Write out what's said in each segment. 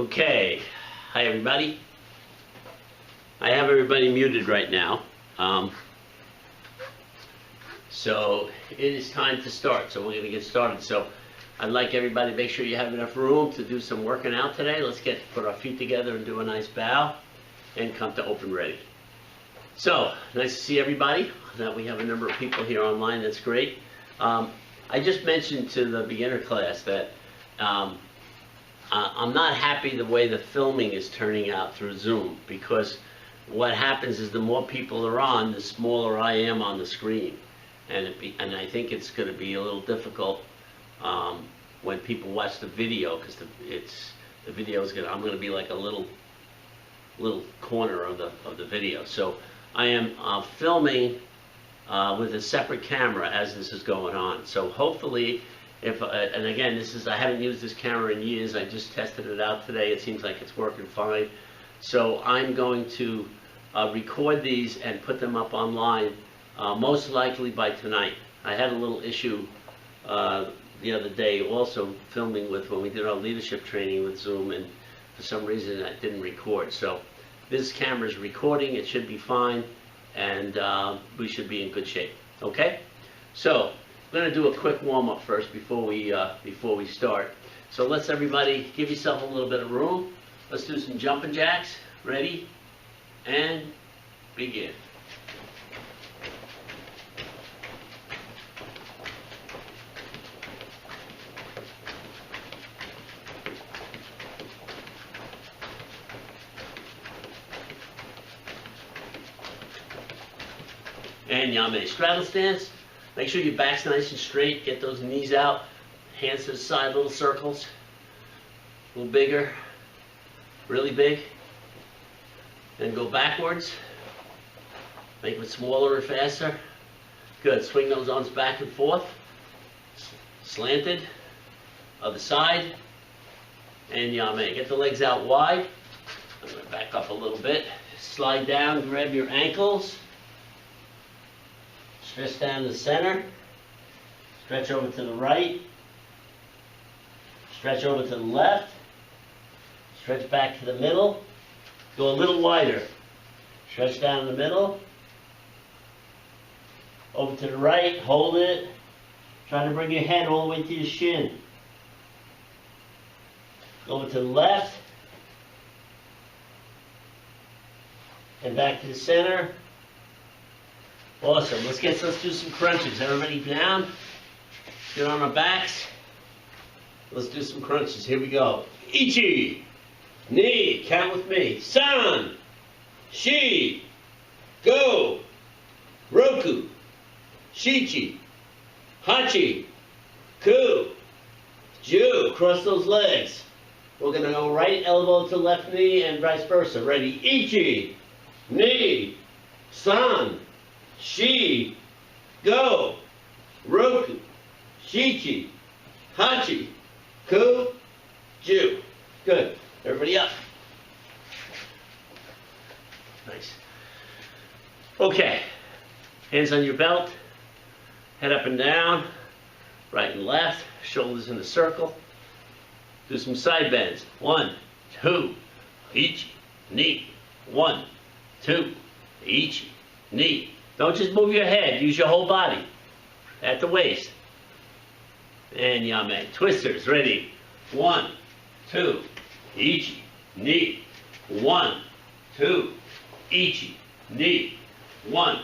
Okay, hi everybody. I have everybody muted right now. So it is time to start. So we're going to get started. So I'd like everybody to make sure you have enough room to do some working out today. Let's put our feet together and do a nice bow and come to open ready. So nice to see everybody. That we have a number of people here online. That's great. I just mentioned to the beginner class that I'm not happy the way the filming is turning out through Zoom, because what happens is the more people are on, the smaller I am on the screen, and I think it's going to be a little difficult when people watch the video, because the video is I'm going to be like a little corner of the video. So I am filming with a separate camera as this is going on. So hopefully, and again, I haven't used this camera in years. I just tested it out today. It seems like it's working fine. So I'm going to record these and put them up online, most likely by tonight. I had a little issue the other day also filming when we did our leadership training with Zoom, and for some reason I didn't record. So this camera is recording. It should be fine, and we should be in good shape. Okay? So we're going to do a quick warm-up first before we start. So let's everybody give yourself a little bit of room. Let's do some jumping jacks. Ready? And begin. And yame. Straddle stance. Make sure your back's nice and straight. Get those knees out. Hands to the side, little circles. A little bigger. Really big. Then go backwards. Make it smaller or faster. Good. Swing those arms back and forth. Slanted. Other side. And yame. Get the legs out wide. I'm going to back up a little bit. Slide down. Grab your ankles. Stretch down to the center. Stretch over to the right. Stretch over to the left. Stretch back to the middle. Go a little wider. Stretch down in the middle. Over to the right. Hold it. Try to bring your head all the way to your shin. Over to the left. And back to the center. Awesome. Let's do some crunches. Everybody down. Get on our backs. Let's do some crunches. Here we go. Ichi. Ni. Count with me. San. Shi. Go. Roku. Shichi. Hachi. Ku. Ju. Cross those legs. We're going to go right elbow to left knee and vice versa. Ready? Ichi. Ni. San. Shi, go, Roku, Shichi, Hachi, Ku, Ju. Good. Everybody up. Nice. Okay. Hands on your belt. Head up and down. Right and left. Shoulders in a circle. Do some side bends. 1, 2, Ichi, Ni. 1, 2, Ichi, Ni. Don't just move your head, use your whole body. At the waist. And yame. Twisters, ready. 1, 2, ichi, ni. 1, 2, ichi, ni. 1,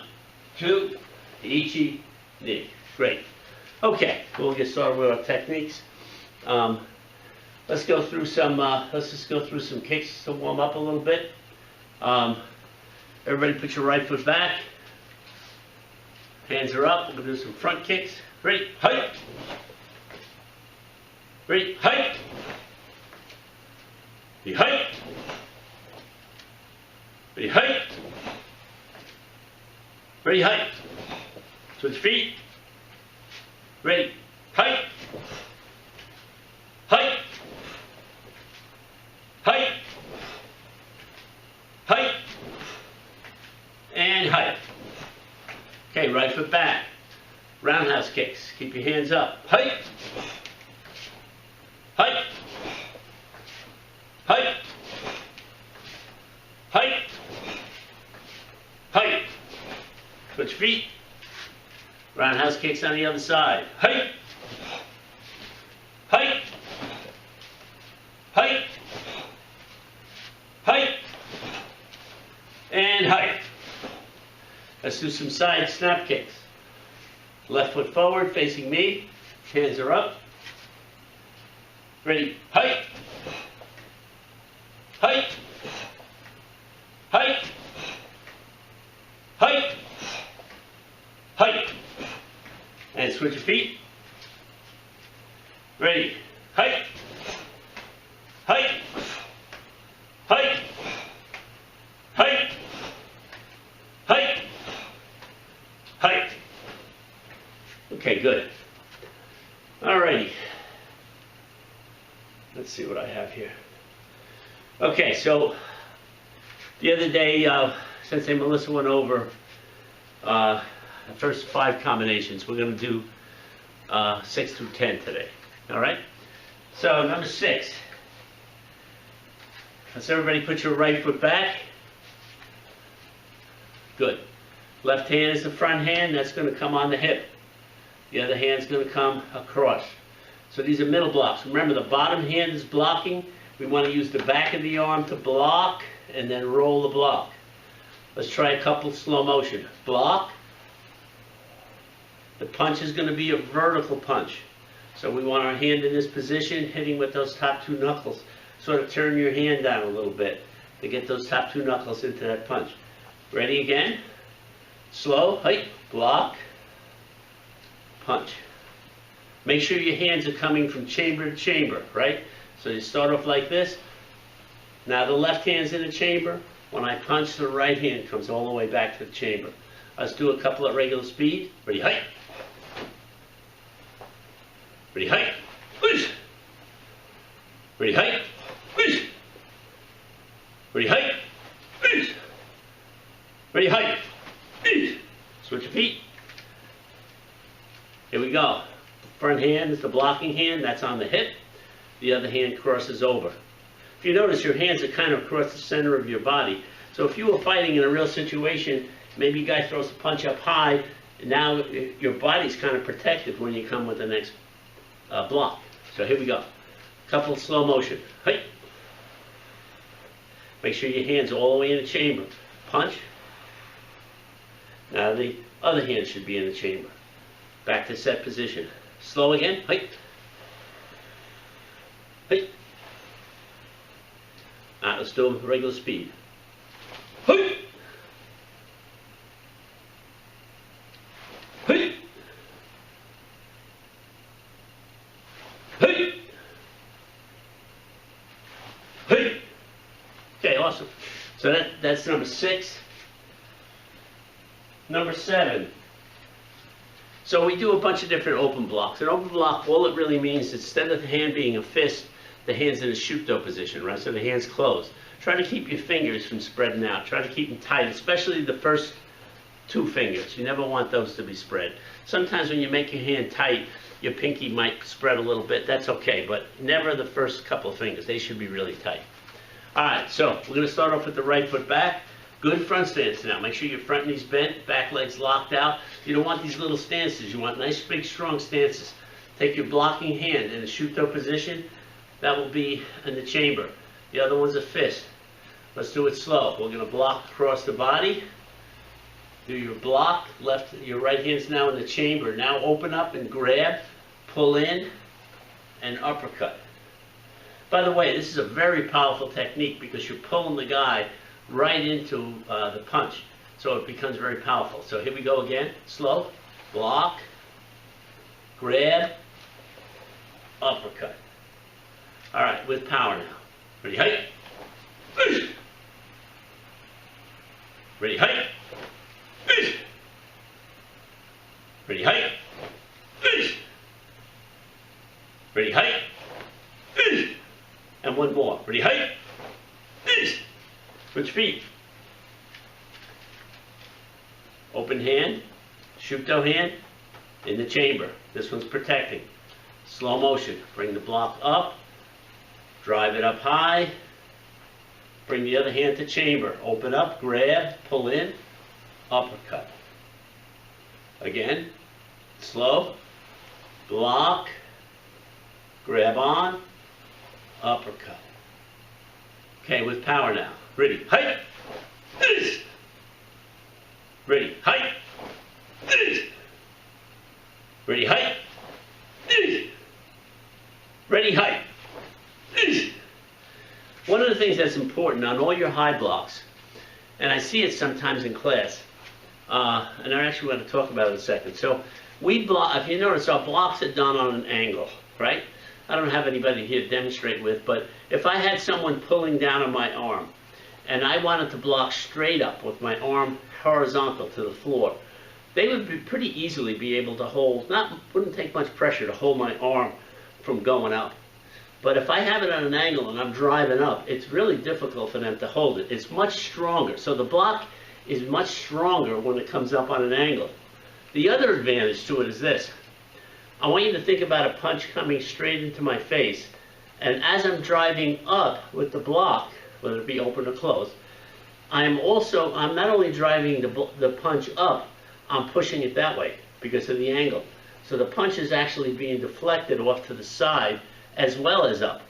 2, ichi, ni. Great. Okay, we'll get started with our techniques. Let's go through some. Let's just go through some kicks to warm up a little bit. Everybody, put your right foot back. Hands are up. We're going to do some front kicks. Ready? Hike. Ready? Hike. Ready? Hike. Ready? Hike. Ready? Hike. Switch feet. Ready? Hike. Hike. Hike. Hike. And hike. Okay, right foot back. Roundhouse kicks. Keep your hands up. Hike. Hike. Hike. your feet. Roundhouse kicks on the other side. Height. Height. Height. Height. And height. Let's do some side snap kicks. Left foot forward, facing me. Hands are up. Ready. Height. Height. Height. Height. Height. And switch your feet. Ready. Height. Height. Height. Height. Height. Height. Okay, good. Alrighty. Let's see what I have here. Okay, so the other day, Sensei Melissa went over the first 5 combinations. We're going to do 6 through 10 today. All right? So number 6. Let's everybody put your right foot back. Good. Left hand is the front hand. That's going to come on the hip. The other hand's going to come across. So these are middle blocks. Remember, the bottom hand is blocking. We want to use the back of the arm to block and then roll the block. Let's try a couple slow motion. Block. The punch is going to be a vertical punch. So we want our hand in this position, hitting with those top 2 knuckles. Sort of turn your hand down a little bit to get those top 2 knuckles into that punch. Ready again? Slow, height, block, punch. Make sure your hands are coming from chamber to chamber, right? So you start off like this. Now the left hand's in the chamber. When I punch, the right hand comes all the way back to the chamber. Let's do a couple at regular speed. Ready, height. Ready, height. Ready, height. Ready, height. Ready, height. Switch your feet. Here we go. Front hand is the blocking hand. That's on the hip. The other hand crosses over. If you notice, your hands are kind of across the center of your body. So if you were fighting in a real situation, maybe a guy throws a punch up high, and now your body's kind of protected when you come with the next block. So here we go. Couple of slow motion. Hey. Make sure your hands are all the way in the chamber. Punch. Now the other hand should be in the chamber. Back to set position. Slow again. Hey. Hey. Alright, let's do regular speed. Hey. Hey. Hey. Hey. Okay, awesome. So that's number 6. Number 7. So we do a bunch of different open blocks. An open block, all it really means is instead of the hand being a fist, the hand's in a shuto position, right? So the hand's closed. Try to keep your fingers from spreading out. Try to keep them tight, especially the first 2 fingers. You never want those to be spread. Sometimes when you make your hand tight, your pinky might spread a little bit. That's okay, but never the first couple of fingers. They should be really tight. All right, so we're going to start off with the right foot back. Good front stance now. Make sure your front knee's bent, back leg's locked out. You don't want these little stances. You want nice, big, strong stances. Take your blocking hand in a shuto position. That will be in the chamber. The other one's a fist. Let's do it slow. We're going to block across the body. Do your block. Your right hand's now in the chamber. Now open up and grab, pull in, and uppercut. By the way, this is a very powerful technique because you're pulling the guy right into the punch. So it becomes very powerful. So here we go again. Slow. Block. Grab. Uppercut. All right, with power now. Ready, height. Ready, height. Ready, height. Ready, height. And one more. Ready, height. Switch feet. Open hand, shuto hand, in the chamber. This one's protecting. Slow motion. Bring the block up, drive it up high, bring the other hand to chamber. Open up, grab, pull in, uppercut. Again, slow, block, grab on, uppercut. Okay, with power now. Ready, height, ready, height, ready, height, ready, height. One of the things that's important on all your high blocks, and I see it sometimes in class, and I actually want to talk about it in a second. So we block, if you notice, our blocks are done on an angle, right? I don't have anybody here to demonstrate with, but if I had someone pulling down on my arm, and I wanted to block straight up with my arm horizontal to the floor, they would pretty easily be able to hold, wouldn't take much pressure to hold my arm from going up. But if I have it on an angle and I'm driving up, it's really difficult for them to hold it. It's much stronger. So the block is much stronger when it comes up on an angle. The other advantage to it is this. I want you to think about a punch coming straight into my face. And as I'm driving up with the block, whether it be open or closed, I'm not only driving the punch up, I'm pushing it that way because of the angle. So the punch is actually being deflected off to the side as well as up.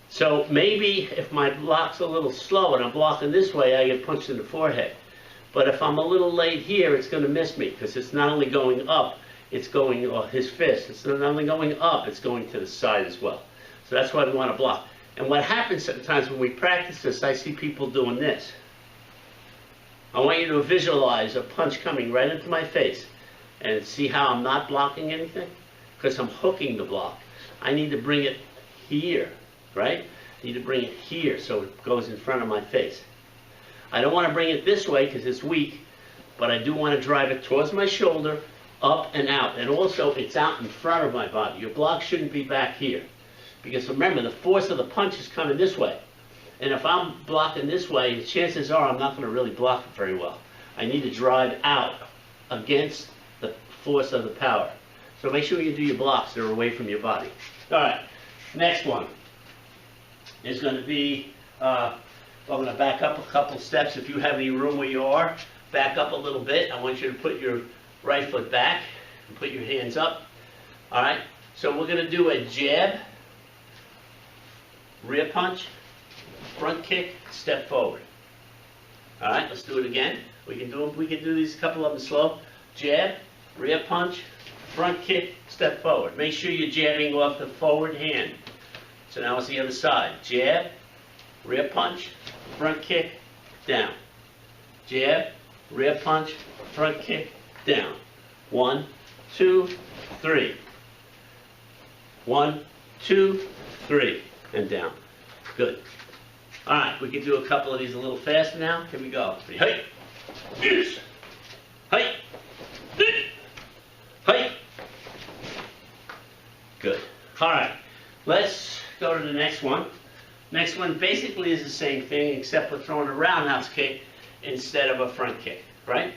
So maybe if my block's a little slow and I'm blocking this way, I get punched in the forehead. But if I'm a little late here, it's going to miss me because it's not only going up, it's going, or his fist, it's not only going up, it's going to the side as well. So that's why we want to block. And what happens sometimes when we practice this, I see people doing this. I want you to visualize a punch coming right into my face and see how I'm not blocking anything? Because I'm hooking the block. I need to bring it here, right? I need to bring it here so it goes in front of my face. I don't want to bring it this way because it's weak, but I do want to drive it towards my shoulder, up and out. And also, it's out in front of my body. Your block shouldn't be back here. Because remember, the force of the punch is coming this way. And if I'm blocking this way, chances are I'm not going to really block it very well. I need to drive out against the force of the power. So make sure you do your blocks that are away from your body. All right, next one is going to be, I'm going to back up a couple steps. If you have any room where you are, back up a little bit. I want you to put your right foot back and put your hands up. All right, so we're going to do a jab, rear punch, front kick, step forward. All right, let's do it again. We can do these, a couple of them slow. Jab, rear punch, front kick, step forward. Make sure you're jabbing off the forward hand. So now it's the other side. Jab, rear punch, front kick, down. Jab, rear punch, front kick, down. 1, 2, 3. 1, 2, 3, and down. Good. All right, we can do a couple of these a little faster now. Here we go. Hey, yes, hey, hey. Good. All right, let's go to the next one. Next one basically is the same thing, except we're throwing a roundhouse kick instead of a front kick, right?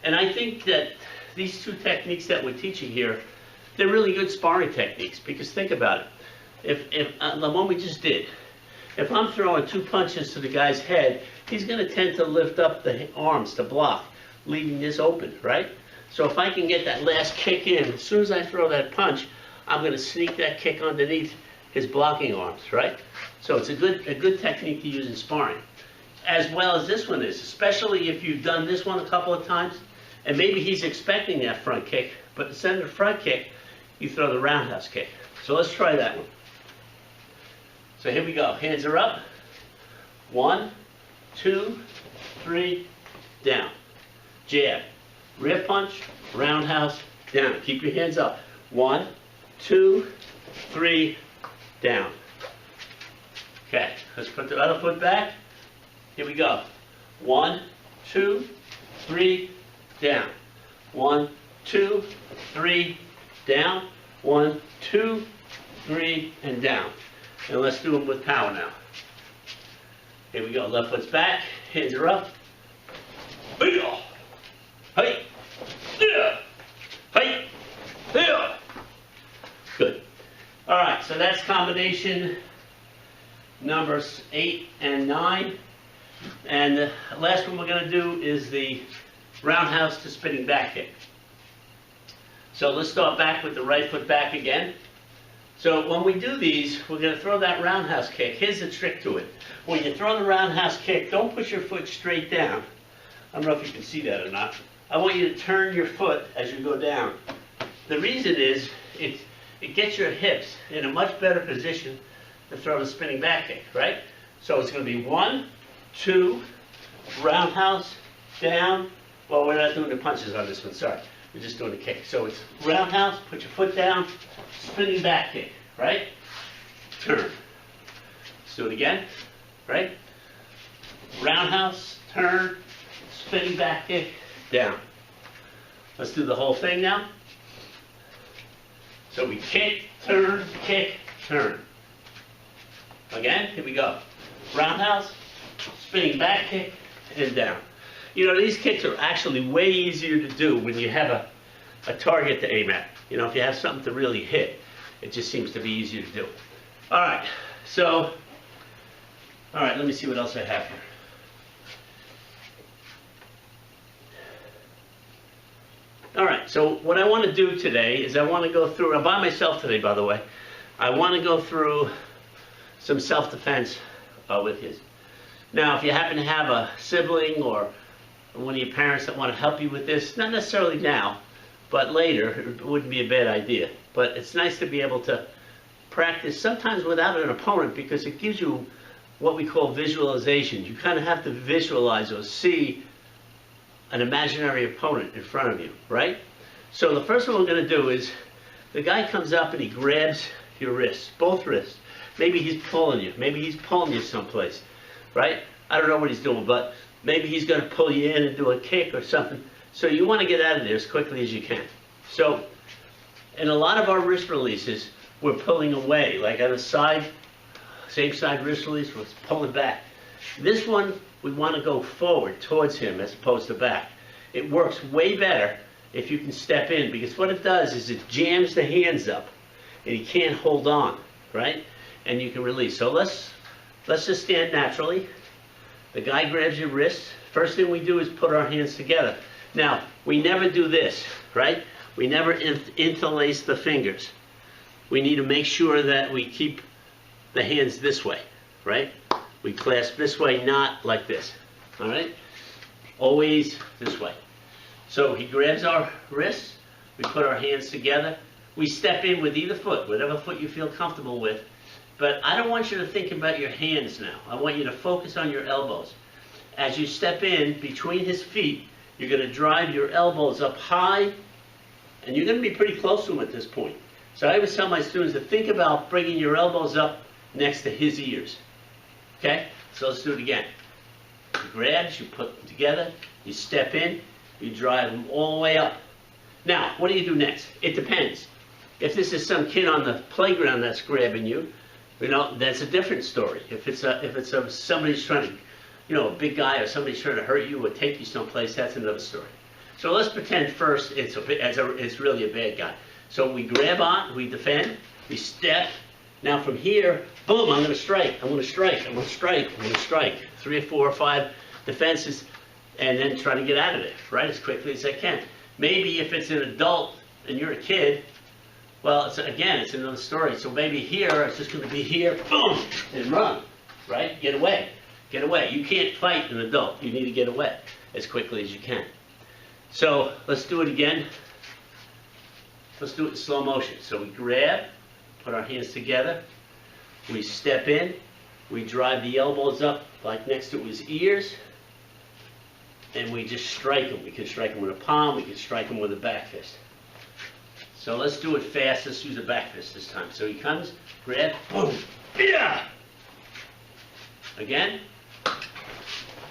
And I think that these two techniques that we're teaching here, they're really good sparring techniques, because think about it. If the one we just did, if I'm throwing 2 punches to the guy's head, he's going to tend to lift up the arms to block, leaving this open, right? So if I can get that last kick in, as soon as I throw that punch, I'm going to sneak that kick underneath his blocking arms, right? So it's a good technique to use in sparring, as well as this one is, especially if you've done this one a couple of times, and maybe he's expecting that front kick, but instead of the front kick, you throw the roundhouse kick. So let's try that one. So here we go. Hands are up. 1, 2, 3, down. Jab. Rear punch, roundhouse, down. Keep your hands up. 1, 2, 3, down. Okay, let's put the other foot back. Here we go. 1, 2, 3, down. 1, 2, 3, down. 1, 2, 3, and down. And let's do them with power now. Here we go. Left foot's back. Hands are up. Hey, hey, yeah, hey, yeah. Good. All right. So that's combination numbers 8 and 9. And the last one we're going to do is the roundhouse to spinning back kick. So let's start back with the right foot back again. So when we do these, we're going to throw that roundhouse kick. Here's the trick to it. When you throw the roundhouse kick, don't put your foot straight down. I don't know if you can see that or not. I want you to turn your foot as you go down. The reason is it gets your hips in a much better position to throw the spinning back kick, right? So it's going to be 1, 2, roundhouse, down. Well, we're not doing the punches on this one, sorry. We're just doing the kick. So it's roundhouse, put your foot down, spinning back kick, right? Turn. Let's do it again, right? Roundhouse, turn, spinning back kick, down. Let's do the whole thing now. So we kick, turn, turn. Again, here we go. Roundhouse, spinning back kick, and down. You know, these kicks are actually way easier to do when you have a target to aim at. You know, if you have something to really hit, it just seems to be easier to do. All right, so, all right, let me see what else I have here. All right, so what I want to do today is I want to go through, I'm by myself today, by the way. I want to go through some self-defense with you. Now, if you happen to have a sibling or one of your parents that want to help you with this, not necessarily now, but later, it wouldn't be a bad idea. But it's nice to be able to practice, sometimes without an opponent, because it gives you what we call visualization. You kind of have to visualize or see an imaginary opponent in front of you, right? So the first one we're going to do is, the guy comes up and he grabs your wrists, both wrists. Maybe he's pulling you. Maybe he's pulling you someplace, right? I don't know what he's doing, but maybe he's going to pull you in and do a kick or something. So you want to get out of there as quickly as you can. So in a lot of our wrist releases, we're pulling away, like on the side, same side wrist release, we're pulling back. This one, we want to go forward towards him as opposed to back. It works way better if you can step in, because what it does is it jams the hands up and he can't hold on, right? And you can release. So let's just stand naturally. The guy grabs your wrist. First thing we do is put our hands together. Now, we never do this, right? We never interlace the fingers. We need to make sure that we keep the hands this way, right? We clasp this way, not like this, all right? Always this way. So he grabs our wrists. We put our hands together. We step in with either foot, whatever foot you feel comfortable with. But I don't want you to think about your hands now. I want you to focus on your elbows. As you step in between his feet, you're going to drive your elbows up high, and you're going to be pretty close to him at this point. So I always tell my students to think about bringing your elbows up next to his ears. Okay? So let's do it again. You grab, you put them together, you step in, you drive them all the way up. Now, what do you do next? It depends. If this is some kid on the playground that's grabbing you, you know, that's a different story. If it's somebody's trying to, you know, a big guy or somebody's trying to hurt you or take you someplace, that's another story. So let's pretend first it's really a bad guy. So we grab on, we defend, we step. Now from here, boom, I'm going to strike, I'm going to strike, I'm going to strike, I'm going to strike. 3 or 4 or 5 defenses, and then try to get out of it, right, as quickly as I can. Maybe if it's an adult and you're a kid, well, it's another story. So maybe here, it's just going to be here, boom, and run, right? Get away. Get away. You can't fight an adult. You need to get away as quickly as you can. So let's do it again. Let's do it in slow motion. So we grab, put our hands together, we step in, we drive the elbows up like next to his ears, and we just strike him. We can strike him with a palm, we can strike him with a back fist. So let's do it fast. Let's use a back fist this time. So he comes, grab, boom, yeah. Again,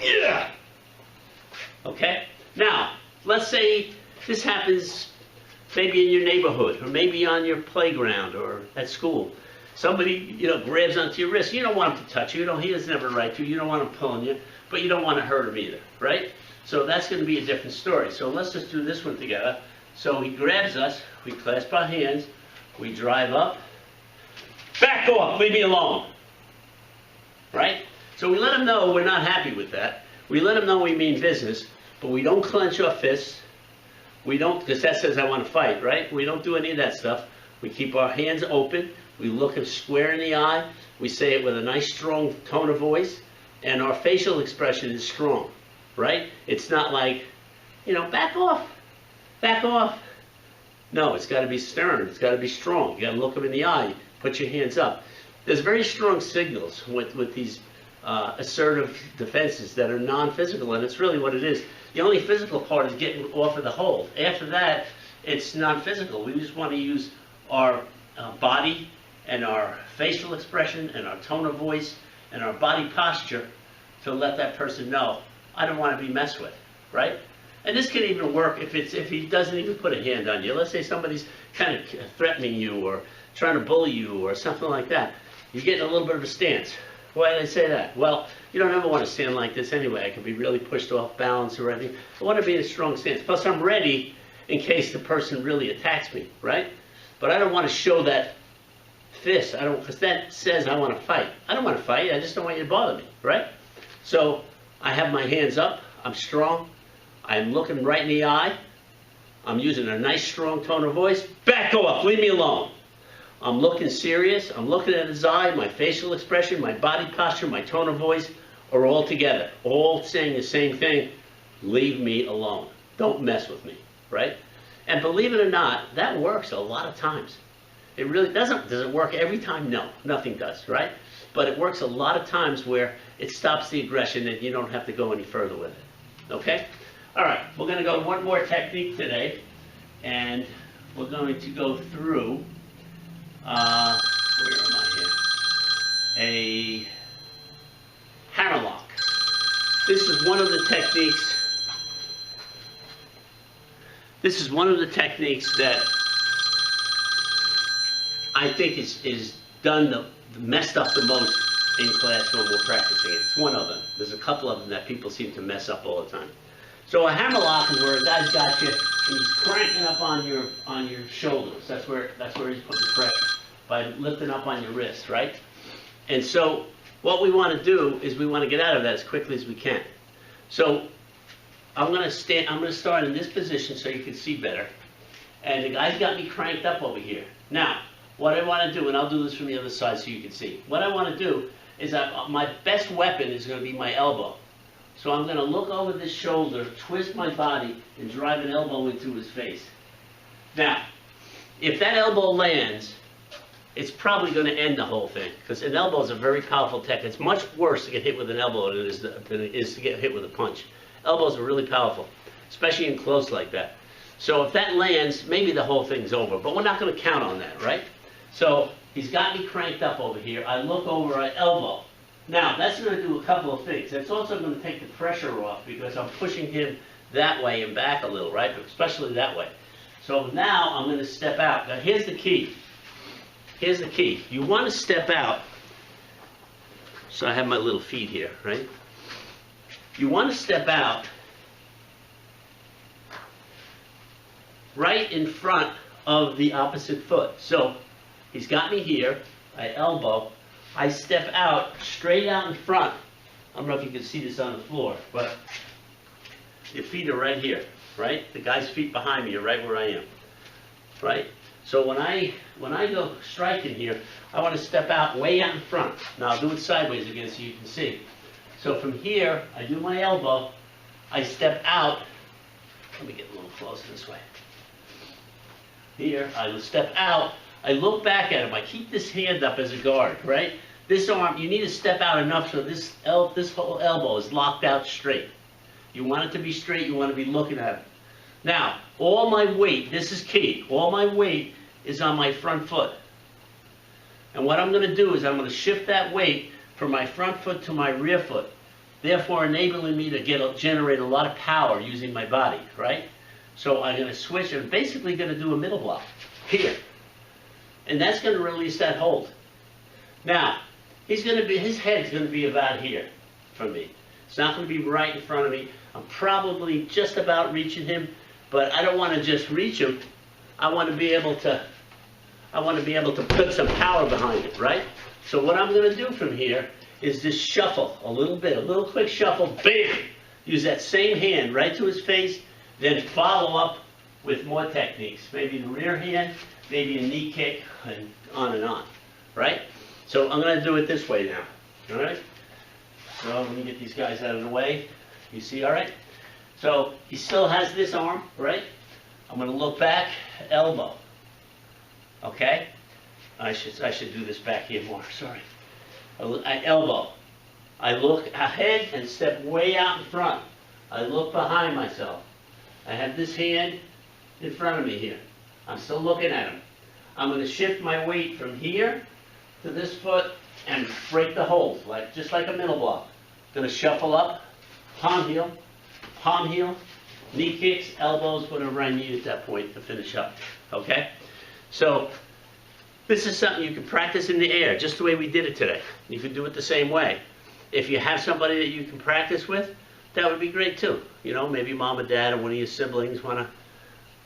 yeah. Okay. Now, let's say this happens maybe in your neighborhood, or maybe on your playground, or at school. Somebody, you know, grabs onto your wrist. You don't want him to touch you. He doesn't have a right to. You don't want him pulling you, but you don't want to hurt him either, right? So that's going to be a different story. So let's just do this one together. So he grabs us, we clasp our hands, we drive up, back off, leave me alone, right? So we let him know we're not happy with that. We let him know we mean business, but we don't clench our fists. We don't, because that says I want to fight, right? We don't do any of that stuff. We keep our hands open. We look him square in the eye. We say it with a nice strong tone of voice. And our facial expression is strong, right? It's not like, back off, back off. No, it's got to be stern. It's got to be strong. You got to look him in the eye. Put your hands up. There's very strong signals with these assertive defenses that are non-physical, and it's really what it is. The only physical part is getting off of the hold. After that, it's non-physical. We just want to use our body and our facial expression and our tone of voice and our body posture to let that person know, I don't want to be messed with, right? And this can even work if he doesn't even put a hand on you. Let's say somebody's kind of threatening you or trying to bully you or something like that. You're getting a little bit of a stance. Why did I say that? Well, you don't ever want to stand like this anyway. I could be really pushed off balance or anything. I want to be in a strong stance. Plus, I'm ready in case the person really attacks me, right? But I don't want to show that fist. Because that says I want to fight. I don't want to fight. I just don't want you to bother me, right? So I have my hands up. I'm strong. I'm looking right in the eye. I'm using a nice, strong tone of voice. Back off. Leave me alone. I'm looking serious. I'm looking at his eye. My facial expression, my body posture, my tone of voice are all together. All saying the same thing. Leave me alone. Don't mess with me, right? And believe it or not, that works a lot of times. It really doesn't. Does it work every time? No, nothing does, right? But it works a lot of times where it stops the aggression and you don't have to go any further with it. Okay? All right, we're going to go one more technique today, and we're going to go through, where am I here? A hammerlock. This is one of the techniques. This is one of the techniques that I think is done messed up the most in class when we're practicing it. It's one of them. There's a couple of them that people seem to mess up all the time. So a hammerlock is where a guy's got you and he's cranking up on your shoulders. That's where he's putting pressure by lifting up on your wrist, right? And so what we want to do is we want to get out of that as quickly as we can. So I'm going to start in this position so you can see better. And the guy's got me cranked up over here. Now, what I want to do, and I'll do this from the other side so you can see. What I want to do is my best weapon is going to be my elbow. So I'm going to look over this shoulder, twist my body, and drive an elbow into his face. Now, if that elbow lands, it's probably going to end the whole thing, because an elbow is a very powerful technique. It's much worse to get hit with an elbow than it is to get hit with a punch. Elbows are really powerful, especially in close like that. So if that lands, maybe the whole thing's over, but we're not going to count on that, right? So he's got me cranked up over here. I look over at elbow. Now, that's going to do a couple of things. It's also going to take the pressure off because I'm pushing him that way and back a little, right? But especially that way. So now I'm going to step out. Now, here's the key. Here's the key. You want to step out. So I have my little feet here, right? You want to step out right in front of the opposite foot. So he's got me here. I elbow. I step out, straight out in front. I don't know if you can see this on the floor, but your feet are right here, right? The guy's feet behind me are right where I am, right? So when I go striking here, I want to step out way out in front. Now I'll do it sideways again so you can see. So from here, I do my elbow, I step out. Let me get a little closer this way. Here, I will step out. I look back at him. I keep this hand up as a guard, right? This arm, you need to step out enough so this whole elbow is locked out straight. You want it to be straight. You want to be looking at it. Now, all my weight, this is key, all my weight is on my front foot. And what I'm going to do is I'm going to shift that weight from my front foot to my rear foot, therefore enabling me to generate a lot of power using my body, right? So I'm going to switch and basically going to do a middle block here. And that's going to release that hold. Now, his head's going to be about here from me. It's not going to be right in front of me. I'm probably just about reaching him, but I don't want to just reach him. I want to be able to put some power behind it, right? So what I'm going to do from here is just shuffle a little quick shuffle, bam! Use that same hand right to his face, then follow up with more techniques. Maybe the rear hand, maybe a knee kick, and on, right? So I'm going to do it this way now, all right? So let me get these guys out of the way. You see, all right? So he still has this arm, right? I'm going to look back, elbow, okay? I should do this back here more, sorry. Elbow. I look ahead and step way out in front. I look behind myself. I have this hand in front of me here. I'm still looking at him. I'm going to shift my weight from here to this foot and break the hold, just like a middle block. Going to shuffle up, palm heel, knee kicks, elbows, whatever I need at that point to finish up. Okay? So this is something you can practice in the air, just the way we did it today. You can do it the same way. If you have somebody that you can practice with, that would be great too. You know, maybe mom or dad or one of your siblings want to,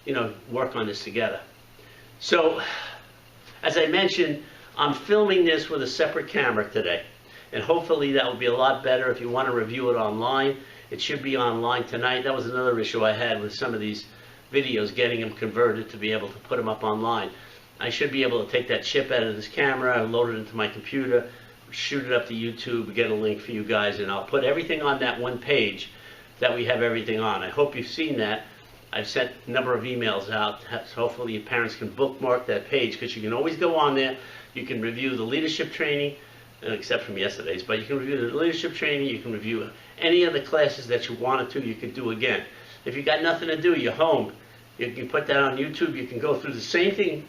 you know, work on this together. So, as I mentioned, I'm filming this with a separate camera today. And hopefully that will be a lot better if you want to review it online. It should be online tonight. That was another issue I had with some of these videos, getting them converted to be able to put them up online. I should be able to take that chip out of this camera and load it into my computer, shoot it up to YouTube, get a link for you guys, and I'll put everything on that one page that we have everything on. I hope you've seen that. I've sent a number of emails out, so hopefully your parents can bookmark that page, because you can always go on there. You can review the leadership training, except from yesterday's, but you can review the leadership training, you can review any of the classes that you wanted to, you can do again. If you got nothing to do, you're home, you can put that on YouTube, you can go through the same thing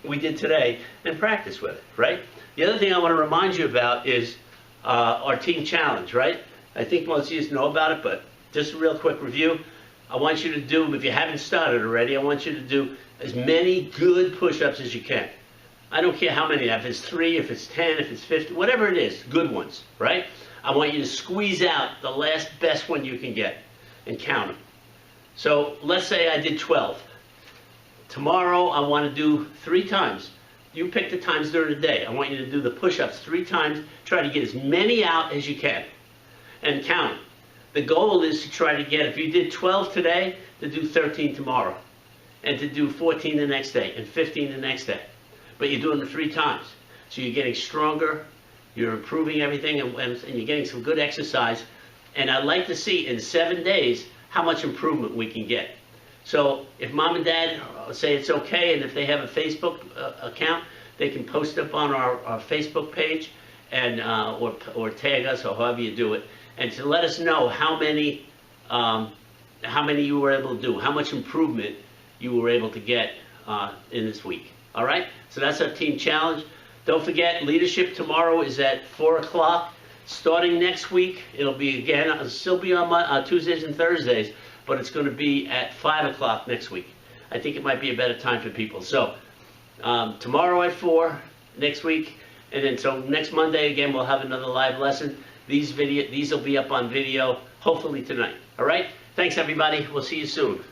we did today and practice with it, right? The other thing I want to remind you about is our team challenge, right? I think most of you know about it, but just a real quick review. I want you to do, if you haven't started already, I want you to do as many good push-ups as you can. I don't care how many, if it's 3, if it's 10, if it's 50, whatever it is, good ones, right? I want you to squeeze out the last best one you can get and count them. So let's say I did 12. Tomorrow I want to do 3 times. You pick the times during the day. I want you to do the push-ups 3 times. Try to get as many out as you can and count them. The goal is to try to get, if you did 12 today, to do 13 tomorrow, and to do 14 the next day, and 15 the next day. But you're doing them 3 times. So you're getting stronger, you're improving everything, and you're getting some good exercise. And I'd like to see in 7 days how much improvement we can get. So if mom and dad say it's okay, and if they have a Facebook account, they can post up on our Facebook page, and or tag us, or however you do it, and to let us know how many you were able to do, how much improvement you were able to get in this week. All right? So that's our team challenge. Don't forget, leadership tomorrow is at 4 o'clock. Starting next week, it'll be again, it'll still be on Tuesdays and Thursdays, but it's going to be at 5 o'clock next week. I think it might be a better time for people. So tomorrow at 4, next week, and then so next Monday again we'll have another live lesson. These will be up on video hopefully tonight. All right? Thanks everybody. We'll see you soon.